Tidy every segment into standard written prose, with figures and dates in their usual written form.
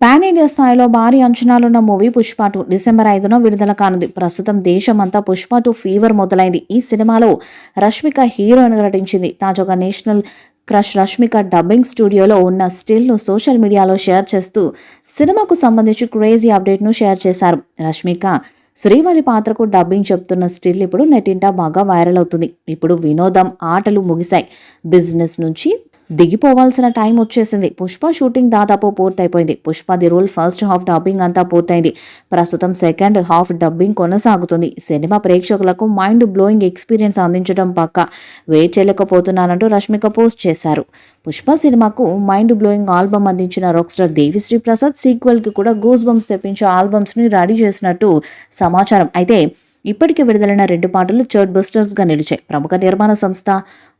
Pan India స్థాయిలో భారీ అంచనాలున్న movie Pushpa 2 December 5న విడుదల కానుంది. ప్రస్తుతం దేశమంతా పుష్ప 2 ఫీవర్ మొదలైంది. ఈ సినిమాలో రష్మిక హీరోయిన్గా నటించింది. తాజాగా నేషనల్ క్రష్ రష్మిక డబ్బింగ్ స్టూడియోలో ఉన్న స్టిల్ను సోషల్ మీడియాలో షేర్ చేస్తూ సినిమాకు సంబంధించి క్రేజీ అప్డేట్ను షేర్ చేశారు. రష్మిక శ్రీవల్లి పాత్రకు డబ్బింగ్ చెప్తున్న స్టిల్ ఇప్పుడు నెట్టింట బాగా వైరల్ అవుతుంది. ఇప్పుడు వినోదం, ఆటలు ముగిశాయి. బిజినెస్ నుంచి దిగిపోవాల్సిన టైం వచ్చేసింది. పుష్ప షూటింగ్ దాదాపు పూర్తయిపోయింది. Pushpa the rule first half dubbing అంతా పూర్తయింది. ప్రస్తుతం సెకండ్ హాఫ్ డబ్బింగ్ కొనసాగుతుంది. సినిమా ప్రేక్షకులకు మైండ్ బ్లోయింగ్ ఎక్స్పీరియన్స్ అందించడం పక్క వెయిట్ చేయలేకపోతున్నానంటూ రష్మిక పోస్ట్ చేశారు. పుష్ప సినిమాకు మైండ్ బ్లోయింగ్ ఆల్బమ్ అందించిన rock star Devi Sri Prasad sequel కి కూడా గూస్ బంప్స్ తెప్పించే ఆల్బమ్స్ ని రెడీ చేసినట్టు సమాచారం. అయితే ఇప్పటికే విడుదలైన 2 పాటలు చర్ట్ బస్టర్స్ గా నిలిచాయి. ప్రముఖ నిర్మాణ సంస్థ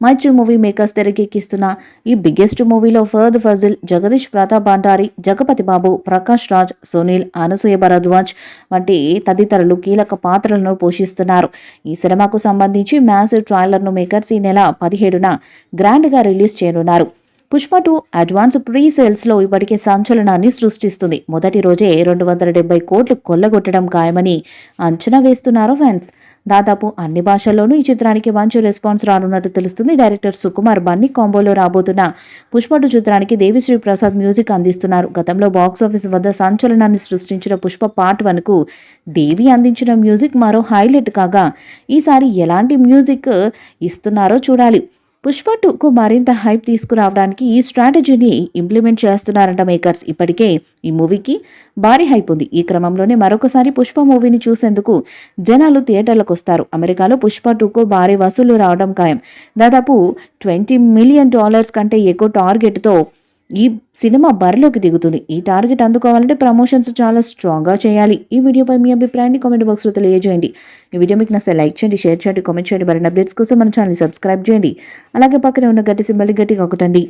మైత్రి మూవీ మేకర్స్ తెరకెక్కిస్తున్న ఈ బిగ్గెస్ట్ మూవీలో ఫర్ద్ ఫజిల్, జగదీష్ ప్రతాప్ భండారి, జగపతి బాబు, ప్రకాష్ రాజ్, సునీల్, అనసూయ భరద్వాజ్ వంటి తదితరులు కీలక పాత్రలను పోషిస్తున్నారు. ఈ సినిమాకు సంబంధించి మ్యాసివ్ ట్రైలర్ను మేకర్స్ ఈ నెల 17న గ్రాండ్గా రిలీజ్ చేయనున్నారు. పుష్ప 2 అడ్వాన్స్ ప్రీ సేల్స్లో ఇప్పటికే సంచలనాన్ని సృష్టిస్తుంది. మొదటి రోజే 270 కోట్లు కొల్లగొట్టడం ఖాయమని అంచనా వేస్తున్నారు ఫ్యాన్స్. దాదాపు అన్ని భాషల్లోనూ ఈ చిత్రానికి మంచి రెస్పాన్స్ రానున్నట్టు తెలుస్తుంది. డైరెక్టర్ సుకుమార్ బన్నీ కాంబోలో రాబోతున్న పుష్ప 2 చిత్రానికి దేవిశ్రీ ప్రసాద్ మ్యూజిక్ అందిస్తున్నారు. గతంలో బాక్సాఫీస్ వద్ద సంచలనాన్ని సృష్టించిన పుష్ప పార్ట్ 1కు దేవి అందించిన మ్యూజిక్ మరో హైలైట్ కాగా ఈసారి ఎలాంటి మ్యూజిక్ ఇస్తున్నారో చూడాలి. పుష్ప 2కు మరింత హైప్ తీసుకురావడానికి ఈ స్ట్రాటజీని ఇంప్లిమెంట్ చేస్తున్నారంట మేకర్స్. ఇప్పటికే ఈ మూవీకి భారీ హైప్ ఉంది. ఈ క్రమంలోనే మరొకసారి పుష్ప మూవీని చూసేందుకు జనాలు థియేటర్లకు వస్తారు. అమెరికాలో పుష్ప 2కు భారీ వసూలు రావడం ఖాయం. దాదాపు $20 మిలియన్ కంటే ఎక్కువ టార్గెట్తో ఈ సినిమా బరిలోకి దిగుతుంది. ఈ టార్గెట్ అందుకోవాలంటే ప్రమోషన్స్ చాలా స్ట్రాంగ్గా చేయాలి. ఈ వీడియోపై మీ అభిప్రాయాన్ని కామెంట్ బాక్స్లో తెలియజేయండి. ఈ వీడియో మీకు నచ్చితే లైక్ చేయండి, షేర్ చేయండి, కామెంట్ చేయండి. మరిన్ని అప్డేట్స్ కోసం మన ఛానల్ సబ్స్క్రైబ్ చేయండి. అలాగే పక్కనే ఉన్న గట్టి సింబల్ని గట్టిగా కొట్టండి.